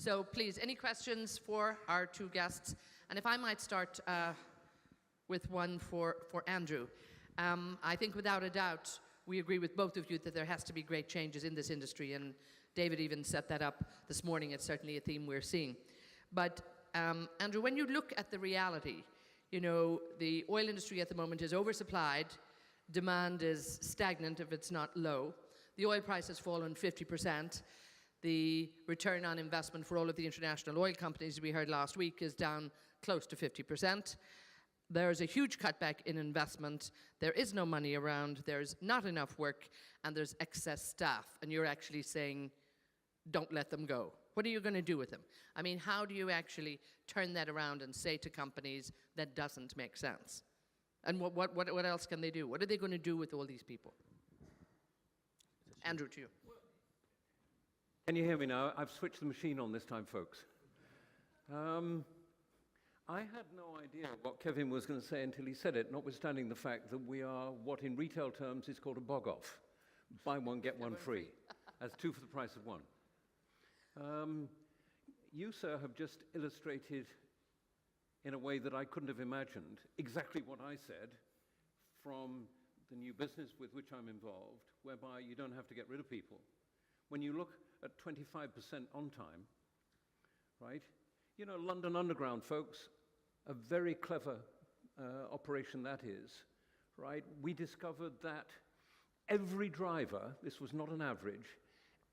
So please, any questions for our two guests? And if I might start with one for Andrew. I think without a doubt, we agree with both of you that there has to be great changes in this industry, and David even set that up this morning. It's certainly a theme we're seeing. But Andrew, when you look at the reality, you know, the oil industry at the moment is oversupplied, demand is stagnant if it's not low, the oil price has fallen 50%, the return on investment for all of the international oil companies we heard last week is down close to 50%. There's a huge cutback in investment, there is no money around, there's not enough work, and there's excess staff, and you're actually saying, don't let them go. What are you going to do with them? I mean, how do you actually turn that around and say to companies that doesn't make sense? And what else can they do? What are they going to do with all these people? Andrew, to you. Can you hear me now? I've switched the machine on this time, folks. I had no idea what Kevin was going to say until he said it, notwithstanding the fact that we are what in retail terms is called a bog-off. Buy one, get one free. That's 2 for the price of 1. You, sir, have just illustrated in a way that I couldn't have imagined exactly what I said from the new business with which I'm involved, whereby you don't have to get rid of people. When you look at 25% on time, right? You know, London Underground, folks, a very clever operation that is, right? We discovered that every driver, this was not an average,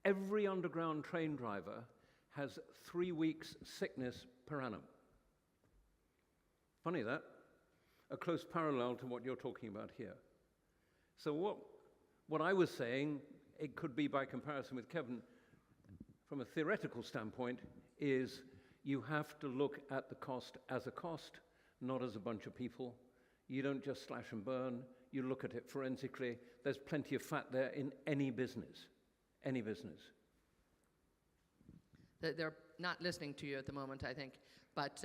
every underground train driver has 3 weeks sickness per annum. Funny that, a close parallel to what you're talking about here. So what I was saying, it could be by comparison with Kevin, from a theoretical standpoint, is you have to look at the cost as a cost, not as a bunch of people. You don't just slash and burn, you look at it forensically. There's plenty of fat there in any business, any business. They're not listening to you at the moment, I think. But,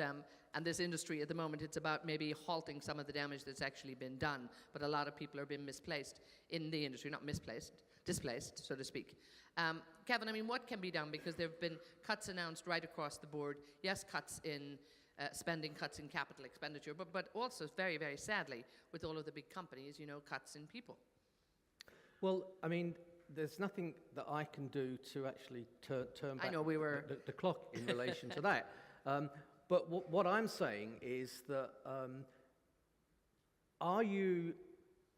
and this industry at the moment, it's about maybe halting some of the damage that's actually been done. But a lot of people are being misplaced in the industry, not misplaced, displaced, so to speak. Kevin, I mean, what can be done? Because there have been cuts announced right across the board. Yes, cuts in spending, cuts in capital expenditure, but also, very, very sadly, with all of the big companies, you know, cuts in people. Well, I mean, there's nothing that I can do to actually turn back the clock in relation to that. But what I'm saying is that are you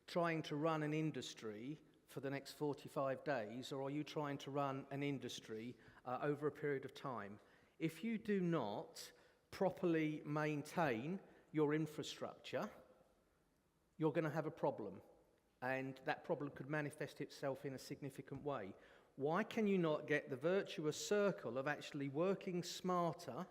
trying to run an industry for the next 45 days, or are you trying to run an industry over a period of time? If you do not properly maintain your infrastructure, you're going to have a problem. And that problem could manifest itself in a significant way. Why can you not get the virtuous circle of actually working smarter?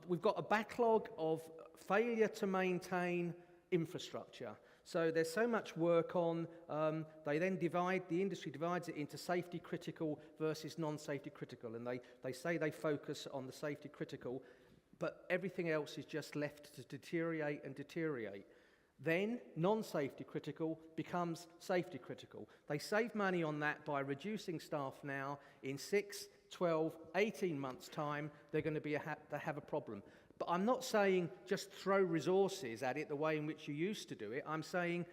We've got a backlog of failure to maintain infrastructure. So there's so much work on, the industry divides it into safety critical versus non-safety critical. And they say they focus on the safety critical, but everything else is just left to deteriorate and deteriorate. Then non-safety critical becomes safety critical. They save money on that by reducing staff now. In 6, 12, 18 months' time, they're going to they have a problem. But I'm not saying just throw resources at it the way in which you used to do it. I'm saying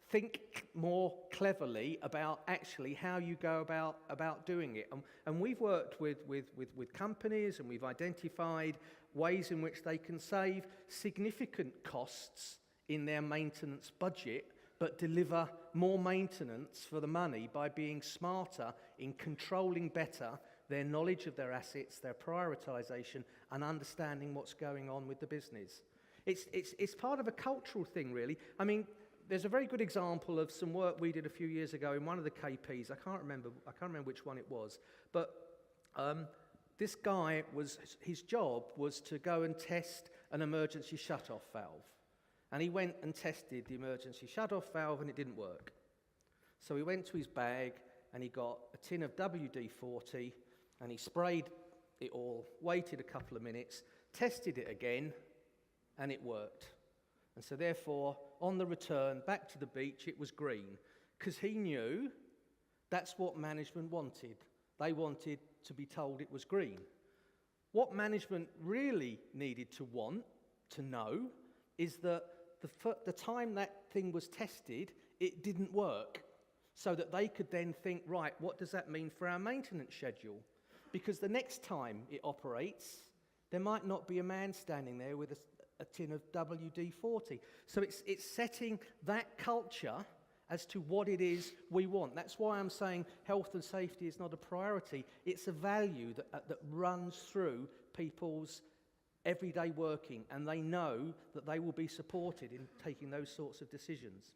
think more cleverly about actually how you go about doing it. And we've worked with companies, and we've identified ways in which they can save significant costs in their maintenance budget, but deliver more maintenance for the money by being smarter in controlling better their knowledge of their assets, their prioritization, and understanding what's going on with the business. It's part of a cultural thing, really. I mean, there's a very good example of some work we did a few years ago in one of the KPs. I can't remember which one it was, but this guy his job was to go and test an emergency shutoff valve. And he went and tested the emergency shutoff valve, and it didn't work. So he went to his bag, and he got a tin of WD-40, and he sprayed it all, waited a couple of minutes, tested it again, and it worked. And so therefore, on the return back to the beach, it was green, because he knew that's what management wanted. They wanted to be told it was green. What management really needed to want to know is that the time that thing was tested, it didn't work, so that they could then think, right, what does that mean for our maintenance schedule? Because the next time it operates, there might not be a man standing there with a tin of WD-40. So it's setting that culture as to what it is we want. That's why I'm saying health and safety is not a priority. It's a value that runs through people's everyday working, and they know that they will be supported in taking those sorts of decisions.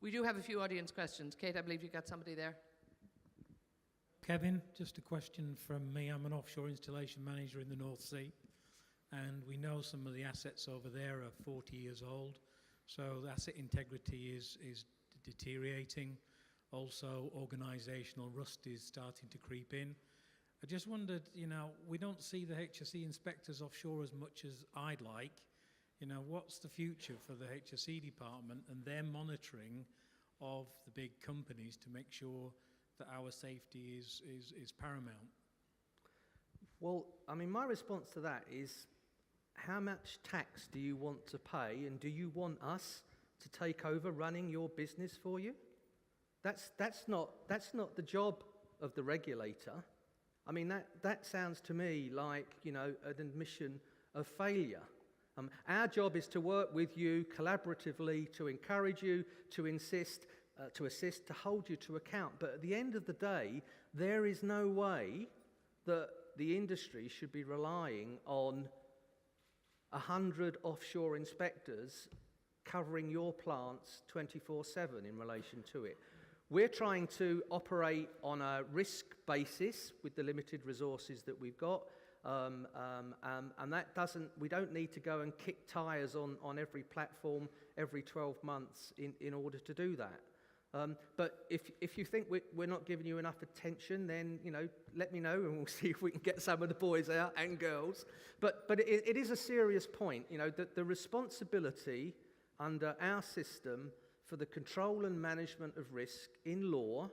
We do have a few audience questions. Kate, I believe you got somebody there. Kevin, just a question from me. I'm an offshore installation manager in the North Sea, and we know some of the assets over there are 40 years old, so the asset integrity is deteriorating. Also, organisational rust is starting to creep in. I just wondered, we don't see the HSE inspectors offshore as much as I'd like. What's the future for the HSE department and their monitoring of the big companies to make sure that our safety is paramount? Well, my response to that is, how much tax do you want to pay, and do you want us to take over running your business for you? That's not the job of the regulator. That sounds to me like, an admission of failure. Our job is to work with you collaboratively, to encourage you, to assist, to hold you to account. But at the end of the day, there is no way that the industry should be relying on 100 offshore inspectors covering your plants 24/7 in relation to it. We're trying to operate on a risk basis with the limited resources that we've got. And we don't need to go and kick tyres on every platform every 12 months in order to do that. But if you think we're not giving you enough attention, then let me know, and we'll see if we can get some of the boys out and girls. But it is a serious point, that the responsibility under our system for the control and management of risk in law,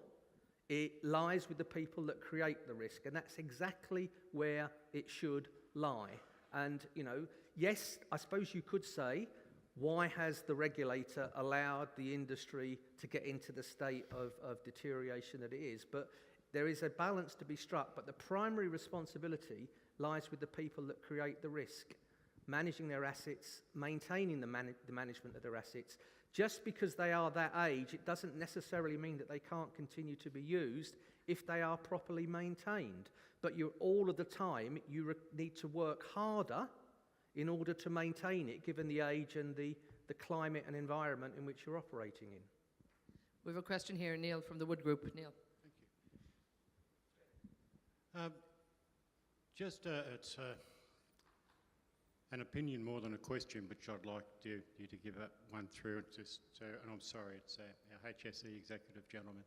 it lies with the people that create the risk, and that's exactly where it should lie. And, yes, I suppose you could say, why has the regulator allowed the industry to get into the state of deterioration that it is? But there is a balance to be struck, but the primary responsibility lies with the people that create the risk, managing their assets, maintaining the management of their assets. Just because they are that age, it doesn't necessarily mean that they can't continue to be used if they are properly maintained. But all of the time, you need to work harder in order to maintain it, given the age and the climate and environment in which you're operating in. We have a question here, Neil, from the Wood Group. Neil. Thank you. It's an opinion more than a question, which I'd like you to give one through. And I'm sorry, it's our HSE executive gentleman.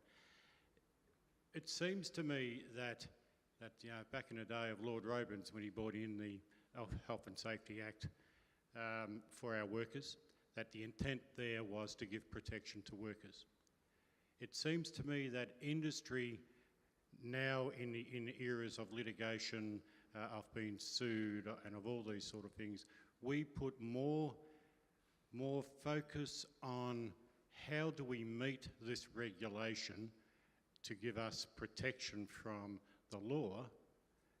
It seems to me that back in the day of Lord Robins, when he brought in the Health and Safety Act for our workers, that the intent there was to give protection to workers. It seems to me that industry now in the eras of litigation, of being sued and of all these sort of things, we put more focus on how do we meet this regulation to give us protection from the law,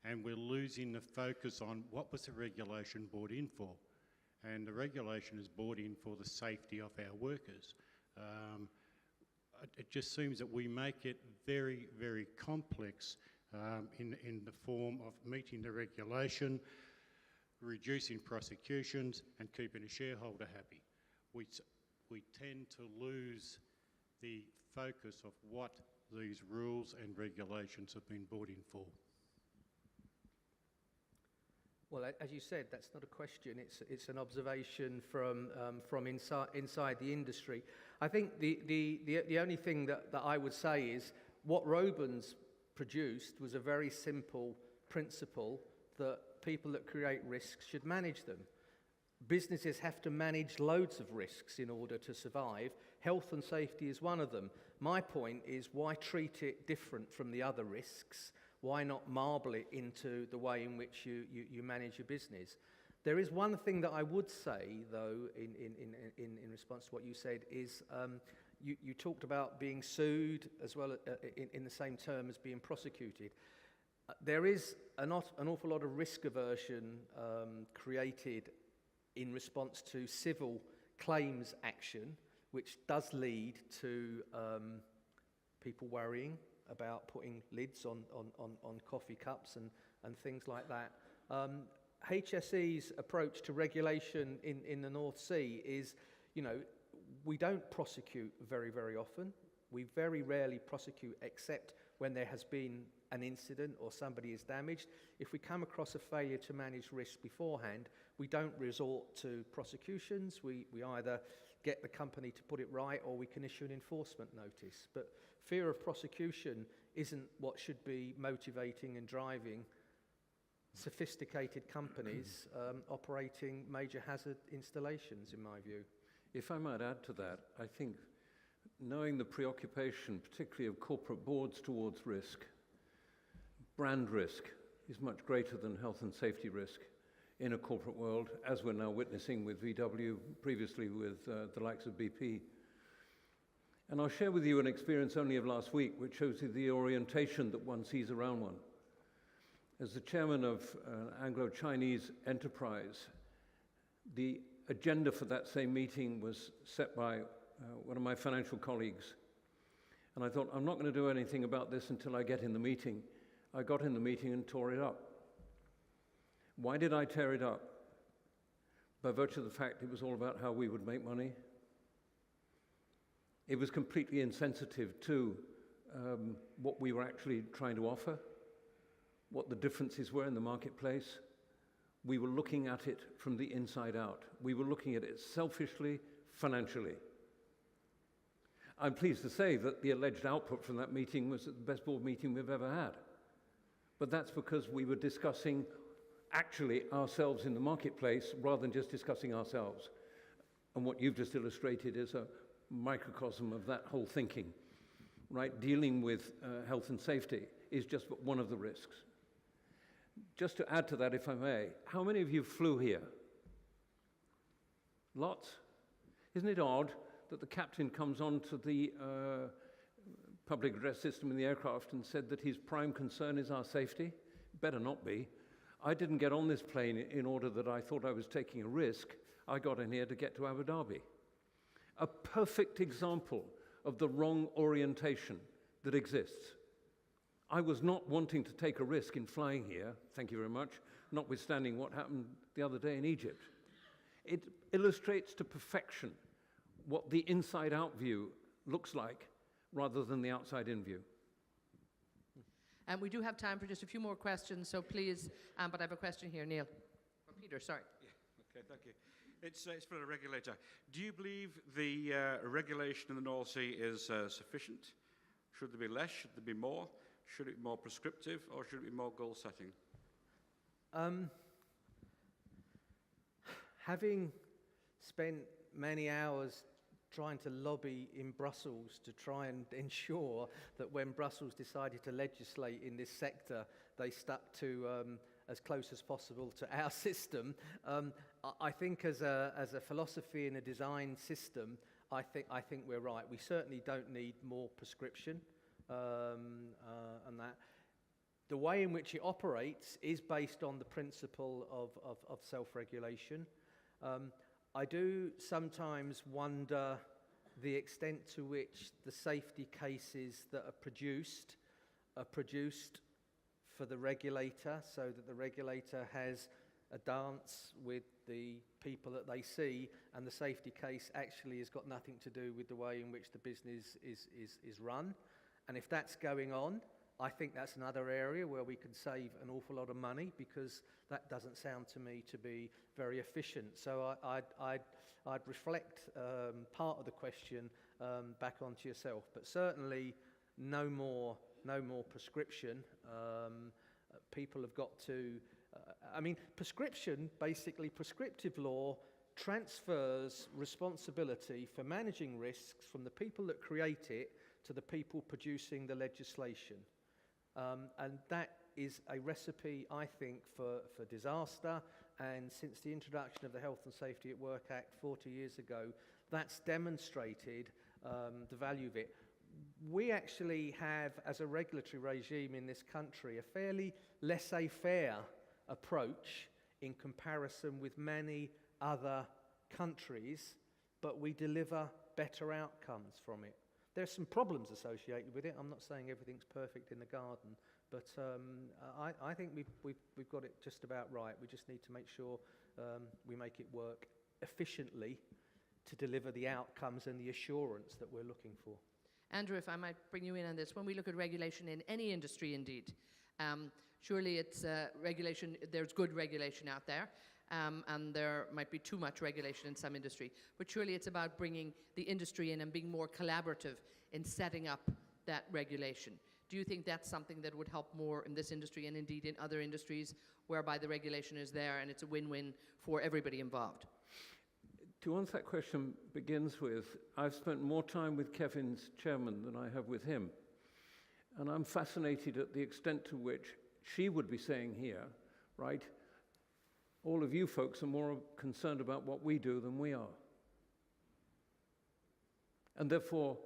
and we're losing the focus on what was the regulation brought in for. And the regulation is brought in for the safety of our workers. It just seems that we make it very, very complex in the form of meeting the regulation, reducing prosecutions, and keeping a shareholder happy. We tend to lose the focus of what these rules and regulations have been brought in for. Well, as you said, that's not a question. It's an observation from inside the industry. I think the only thing that I would say is what Robins produced was a very simple principle that people that create risks should manage them. Businesses have to manage loads of risks in order to survive. Health and safety is one of them. My point is, why treat it different from the other risks? Why not marble it into the way in which you manage your business? There is one thing that I would say, though, in response to what you said, is you talked about being sued as well in the same term as being prosecuted. There is an awful lot of risk aversion created in response to civil claims action, which does lead to people worrying about putting lids on coffee cups and things like that. HSE's approach to regulation in the North Sea is, we don't prosecute very, very often. We very rarely prosecute except when there has been an incident or somebody is damaged. If we come across a failure to manage risk beforehand, we don't resort to prosecutions. We either get the company to put it right or we can issue an enforcement notice. But fear of prosecution isn't what should be motivating and driving sophisticated companies operating major hazard installations, in my view. If I might add to that, I think knowing the preoccupation, particularly of corporate boards towards risk, brand risk is much greater than health and safety risk in a corporate world, as we're now witnessing with VW, previously with the likes of BP. And I'll share with you an experience only of last week, which shows you the orientation that one sees around one. As the chairman of Anglo-Chinese enterprise, the agenda for that same meeting was set by one of my financial colleagues. And I thought, I'm not going to do anything about this until I get in the meeting. I got in the meeting and tore it up. Why did I tear it up? By virtue of the fact it was all about how we would make money. It was completely insensitive to what we were actually trying to offer, what the differences were in the marketplace. We were looking at it from the inside out. We were looking at it selfishly, financially. I'm pleased to say that the alleged output from that meeting was the best board meeting we've ever had. But that's because we were discussing actually ourselves in the marketplace rather than just discussing ourselves. And what you've just illustrated is a microcosm of that whole thinking, right? Dealing with health and safety is just one of the risks. Just to add to that, if I may, how many of you flew here? Lots. Isn't it odd that the captain comes onto the public address system in the aircraft and said that his prime concern is our safety? Better not be. I didn't get on this plane in order that I thought I was taking a risk. I got in here to get to Abu Dhabi. A perfect example of the wrong orientation that exists. I was not wanting to take a risk in flying here, thank you very much, notwithstanding what happened the other day in Egypt. It illustrates to perfection what the inside-out view looks like rather than the outside-in view. And we do have time for just a few more questions, so please, but I have a question here, Neil. Or Peter, sorry. Yeah, okay, thank you. It's for the regulator. Do you believe the regulation in the North Sea is sufficient? Should there be less? Should there be more? Should it be more prescriptive, or should it be more goal-setting? Having spent many hours trying to lobby in Brussels to try and ensure that when Brussels decided to legislate in this sector, they stuck to as close as possible to our system. I think as a philosophy in a design system, I think we're right. We certainly don't need more prescription and that. The way in which it operates is based on the principle of self-regulation. I do sometimes wonder the extent to which the safety cases that are produced for the regulator, so that the regulator has a dance with the people that they see, and the safety case actually has got nothing to do with the way in which the business is run. And if that's going on, I think that's another area where we can save an awful lot of money, because that doesn't sound to me to be very efficient. So I'd reflect part of the question back onto yourself, but certainly no more prescription. People have got to. Prescriptive law transfers responsibility for managing risks from the people that create it to the people producing the legislation. And that is a recipe, I think, for disaster. And since the introduction of the Health and Safety at Work Act 40 years ago, that's demonstrated the value of it. We actually have, as a regulatory regime in this country, a fairly laissez-faire approach in comparison with many other countries, but we deliver better outcomes from it. There's some problems associated with it. I'm not saying everything's perfect in the garden, but I think we've got it just about right. We just need to make sure we make it work efficiently to deliver the outcomes and the assurance that we're looking for. Andrew, if I might bring you in on this, when we look at regulation in any industry indeed, surely it's regulation, there's good regulation out there, and there might be too much regulation in some industry, but surely it's about bringing the industry in and being more collaborative in setting up that regulation. Do you think that's something that would help more in this industry and indeed in other industries whereby the regulation is there and it's a win-win for everybody involved? To answer that question begins with, I've spent more time with Kevin's chairman than I have with him. And I'm fascinated at the extent to which she would be saying here, right, all of you folks are more concerned about what we do than we are. And therefore,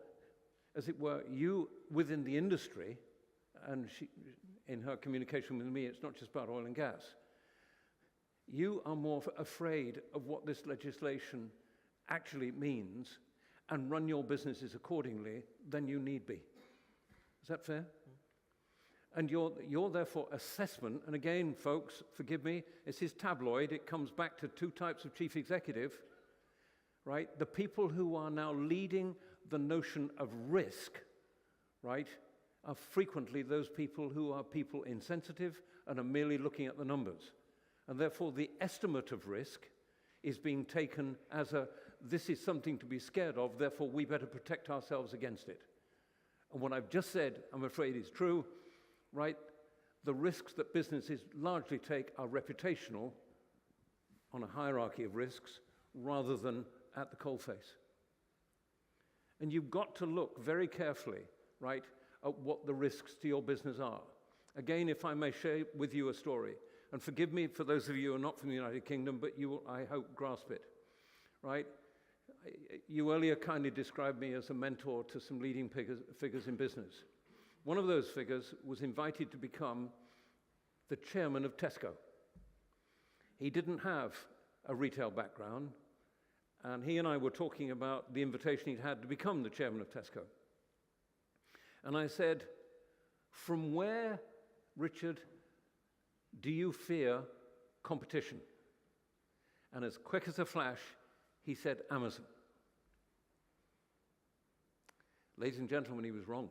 as it were, you within the industry, and she, in her communication with me, it's not just about oil and gas, you are more afraid of what this legislation actually means and run your businesses accordingly than you need be. Is that fair? And your therefore assessment, and again, folks, forgive me, it's his tabloid, it comes back to two types of chief executive, right? The people who are now leading the notion of risk, right, are frequently those people who are people insensitive and are merely looking at the numbers. And therefore, the estimate of risk is being taken as this is something to be scared of, therefore we better protect ourselves against it. And what I've just said, I'm afraid is true, right? The risks that businesses largely take are reputational on a hierarchy of risks rather than at the coalface. And you've got to look very carefully, right, at what the risks to your business are. Again, if I may share with you a story, and forgive me for those of you who are not from the United Kingdom, but you will, I hope, grasp it, right? You earlier kindly described me as a mentor to some leading figures in business. One of those figures was invited to become the chairman of Tesco. He didn't have a retail background, and he and I were talking about the invitation he'd had to become the chairman of Tesco. And I said, from where, Richard, do you fear competition? And as quick as a flash, he said Amazon. Ladies and gentlemen, he was wrong.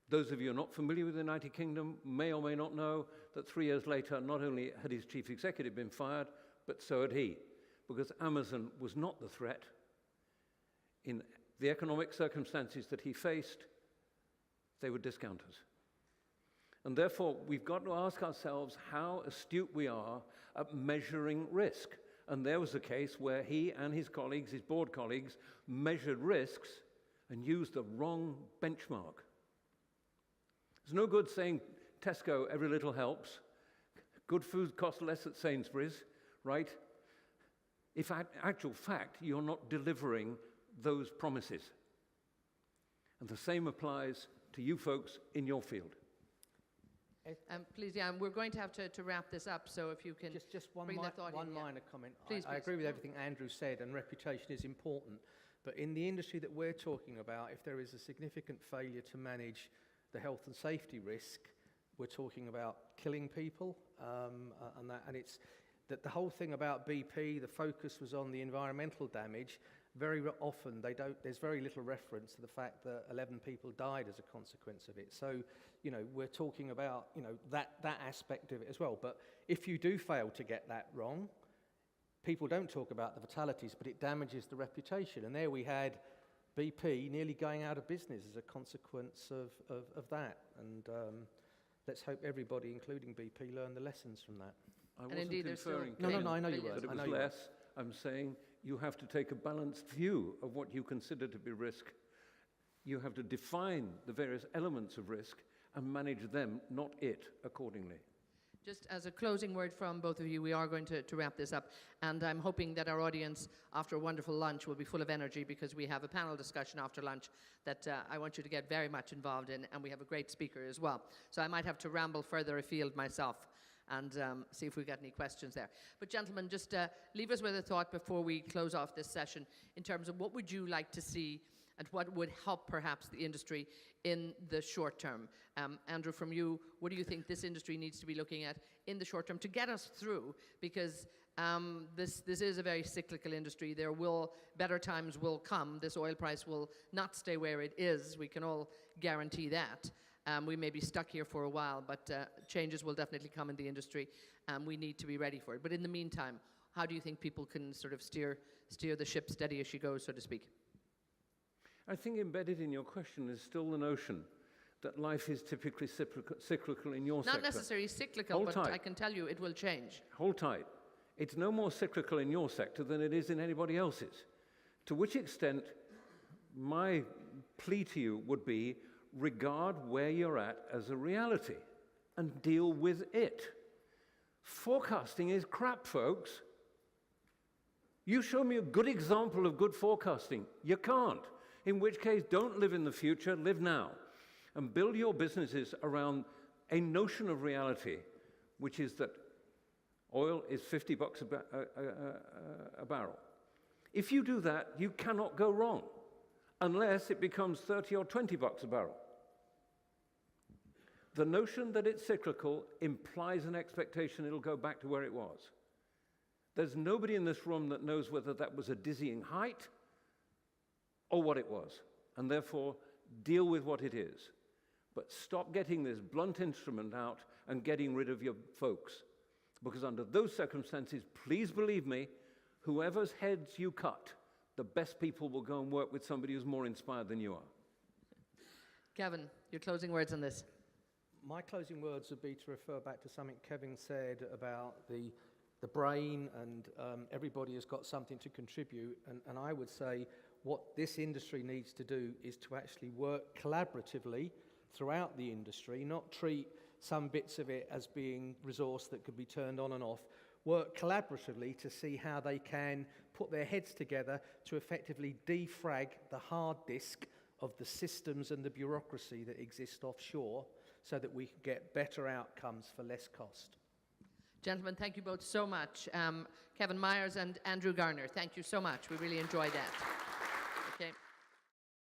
Those of you who are not familiar with the United Kingdom may or may not know that 3 years later, not only had his chief executive been fired, but so had he, because Amazon was not the threat. In the economic circumstances that he faced, they were discounters. And therefore, we've got to ask ourselves how astute we are at measuring risk. And there was a case where he and his colleagues, his board colleagues, measured risks and used the wrong benchmark. It's no good saying, Tesco, every little helps. Good food costs less at Sainsbury's, right? If in actual fact, you're not delivering those promises. And the same applies to you folks in your field. Please, yeah, we're going to have to wrap this up, so if you can Just one bring that thought in. minor comment. Please, I please. agree with everything Andrew said, and reputation is important. But in the industry that we're talking about, if there is a significant failure to manage the health and safety risk, we're talking about killing people, and it's that the whole thing about BP, the focus was on the environmental damage. Very often, there's very little reference to the fact that 11 people died as a consequence of it. So, we're talking about, that aspect of it as well. But if you do fail to get that wrong, people don't talk about the fatalities, but it damages the reputation. And there we had BP nearly going out of business as a consequence of that. And let's hope everybody, including BP, learn the lessons from that. I And wasn't indeed, there's still inferring, No, I know you billions. weren't. that it I was know you weren't. less. I'm saying you have to take a balanced view of what you consider to be risk. You have to define the various elements of risk and manage them, not it, accordingly. Just as a closing word from both of you, we are going to wrap this up, and I'm hoping that our audience, after a wonderful lunch, will be full of energy, because we have a panel discussion after lunch that I want you to get very much involved in, and we have a great speaker as well. So I might have to ramble further afield myself and see if we've got any questions there. But gentlemen, just leave us with a thought before we close off this session in terms of what would you like to see and what would help perhaps the industry in the short term. Andrew, from you, what do you think this industry needs to be looking at in the short term to get us through? Because this is a very cyclical industry. Better times will come. This oil price will not stay where it is. We can all guarantee that. We may be stuck here for a while, but changes will definitely come in the industry, and we need to be ready for it. But in the meantime, how do you think people can sort of steer the ship steady as she goes, so to speak? I think embedded in your question is still the notion that life is typically cyclical in your sector. Not necessarily cyclical, Hold but tight. I can tell you it will change. Hold tight. It's no more cyclical in your sector than it is in anybody else's. To which extent, my plea to you would be, regard where you're at as a reality and deal with it. Forecasting is crap, folks. You show me a good example of good forecasting. You can't. In which case, don't live in the future, live now. And build your businesses around a notion of reality, which is that oil is $50 a barrel. If you do that, you cannot go wrong, unless it becomes 30 or 20 bucks a barrel. The notion that it's cyclical implies an expectation it'll go back to where it was. There's nobody in this room that knows whether that was a dizzying height or what it was, and therefore deal with what it is. But stop getting this blunt instrument out and getting rid of your folks, because under those circumstances, please believe me, whoever's heads you cut, the best people will go and work with somebody who's more inspired than you are. Kevin, your closing words on this. My closing words would be to refer back to something Kevin said about the brain, and everybody has got something to contribute. And I would say what this industry needs to do is to actually work collaboratively throughout the industry, not treat some bits of it as being resource that could be turned on and off. Work collaboratively to see how they can put their heads together to effectively defrag the hard disk of the systems and the bureaucracy that exist offshore, so that we can get better outcomes for less cost. Gentlemen, thank you both so much. Kevin Myers and Andrew Garner, thank you so much. We really enjoyed that.